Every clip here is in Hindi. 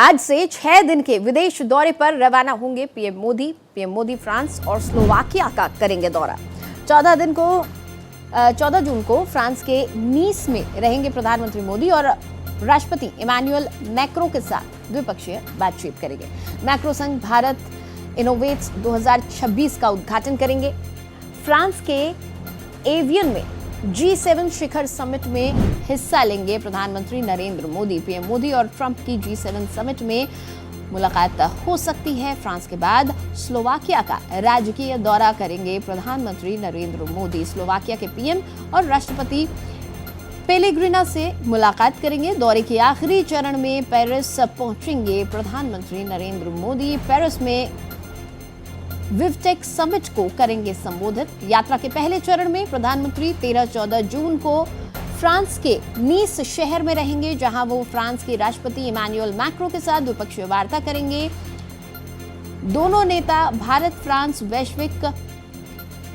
आज से 6 दिन के विदेश दौरे पर रवाना होंगे PM Modi. PM Modi France और स्लोवाकिया का करेंगे दौरा। 14 जून को फ्रांस के नीस में रहेंगे प्रधानमंत्री मोदी और राष्ट्रपति इमैनुअल मैक्रों के साथ द्विपक्षीय बातचीत करेंगे। मैक्रो संग भारत इनोवेट्स 2026 का उद्घाटन करेंगे। फ्रांस के एवियन में G7 शिखर समिट में हिस्सा लेंगे प्रधानमंत्री नरेंद्र मोदी। पीएम मोदी और ट्रंप की G7 समिट में मुलाकात हो सकती है। फ्रांस के बाद स्लोवाकिया का राजकीय दौरा करेंगे प्रधानमंत्री नरेंद्र मोदी। स्लोवाकिया के पीएम और राष्ट्रपति पेलेग्रिना से मुलाकात करेंगे। दौरे के आखिरी चरण में पेरिस पहुंचेंगे प्रधानमंत्री नरेंद्र मोदी। पेरिस में विवटेक समिट को करेंगे संबोधित। यात्रा के पहले चरण में प्रधानमंत्री 13-14 जून को फ्रांस के नीस शहर में रहेंगे, जहां वो फ्रांस के राष्ट्रपति इमैनुअल मैक्रों के साथ द्विपक्षीय वार्ता करेंगे। दोनों नेता भारत फ्रांस वैश्विक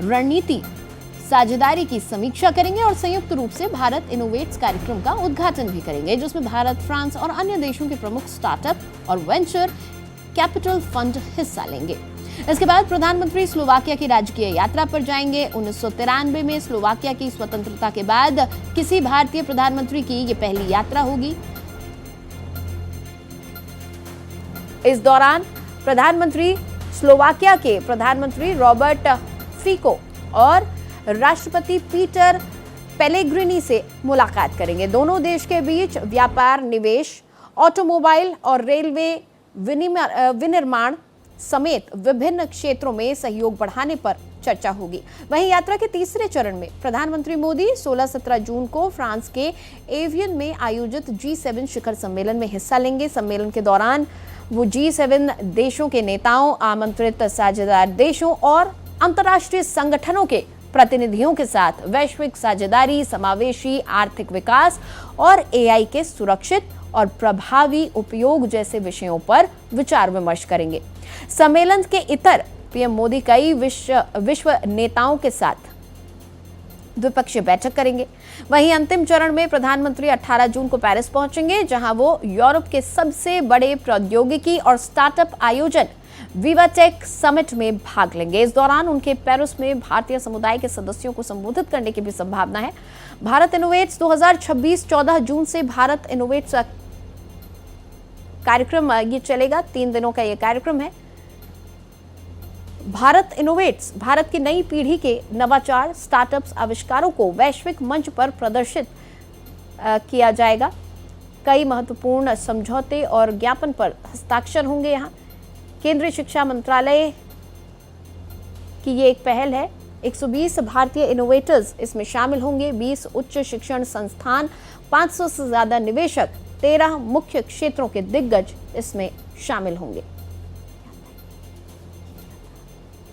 रणनीति साझेदारी की समीक्षा करेंगे और संयुक्त रूप से भारत इनोवेट्स कार्यक्रम का उद्घाटन भी करेंगे, जिसमें भारत, फ्रांस और अन्य देशों के प्रमुख स्टार्टअप और वेंचर कैपिटल फंड हिस्सा लेंगे। इसके बाद प्रधानमंत्री स्लोवाकिया की राजकीय यात्रा पर जाएंगे। 1993 में स्लोवाकिया की स्वतंत्रता के बाद किसी भारतीय प्रधानमंत्री की ये पहली यात्रा होगी। इस दौरान प्रधानमंत्री स्लोवाकिया के प्रधानमंत्री रॉबर्ट फिको और राष्ट्रपति पीटर पेलेग्रिनी से मुलाकात करेंगे। दोनों देश के बीच व्यापार, निवेश, ऑटोमोबाइल और रेलवे विनिर्माण समेत विभिन्न क्षेत्रों में सहयोग बढ़ाने पर चर्चा होगी। वहीं यात्रा के तीसरे चरण में प्रधानमंत्री मोदी 16-17 जून को फ्रांस के एवियन में आयोजित G7 शिखर सम्मेलन में हिस्सा लेंगे। सम्मेलन के दौरान वो G7 देशों के नेताओं, आमंत्रित साझेदार देशों और अंतर्राष्ट्रीय संगठनों के प्रतिनिधियों के साथ वैश्विक साझेदारी, समावेशी आर्थिक विकास और AI के सुरक्षित और प्रभावी उपयोग जैसे विषयों पर विचार विमर्श करेंगे। सम्मेलन के इतर पीएम मोदी कई विश्व नेताओं के साथ द्विपक्षीय बैठक करेंगे। वहीं अंतिम चरण में प्रधानमंत्री 18 जून को पेरिस पहुंचेंगे, जहां वो यूरोप के सबसे बड़े प्रौद्योगिकी और स्टार्टअप आयोजन विवाटेक समिट में भाग लेंगे। इस दौरान उनके पेरिस में भारतीय समुदाय के सदस्यों को संबोधित करने की भी संभावना है। भारत इनोवेट्स 2026 14 जून से भारत इनोवेट्स कार्यक्रम ये चलेगा। 3 दिनों का ये कार्यक्रम है। भारत इनोवेट्स भारत की नई पीढ़ी के नवाचार, स्टार्टअप्स, आविष्कारों को वैश्विक मंच पर प्रदर्शित किया जाएगा। कई महत्वपूर्ण समझौते और ज्ञापन पर हस्ताक्षर होंगे। यहाँ केंद्रीय शिक्षा मंत्रालय की ये एक पहल है। 120 भारतीय इनोवेटर्स इसमें शामिल होंगे। 20 उच्च शिक्षण संस्थान, 500 से ज्यादा निवेशक, 13 मुख्य क्षेत्रों के दिग्गज इसमें शामिल होंगे।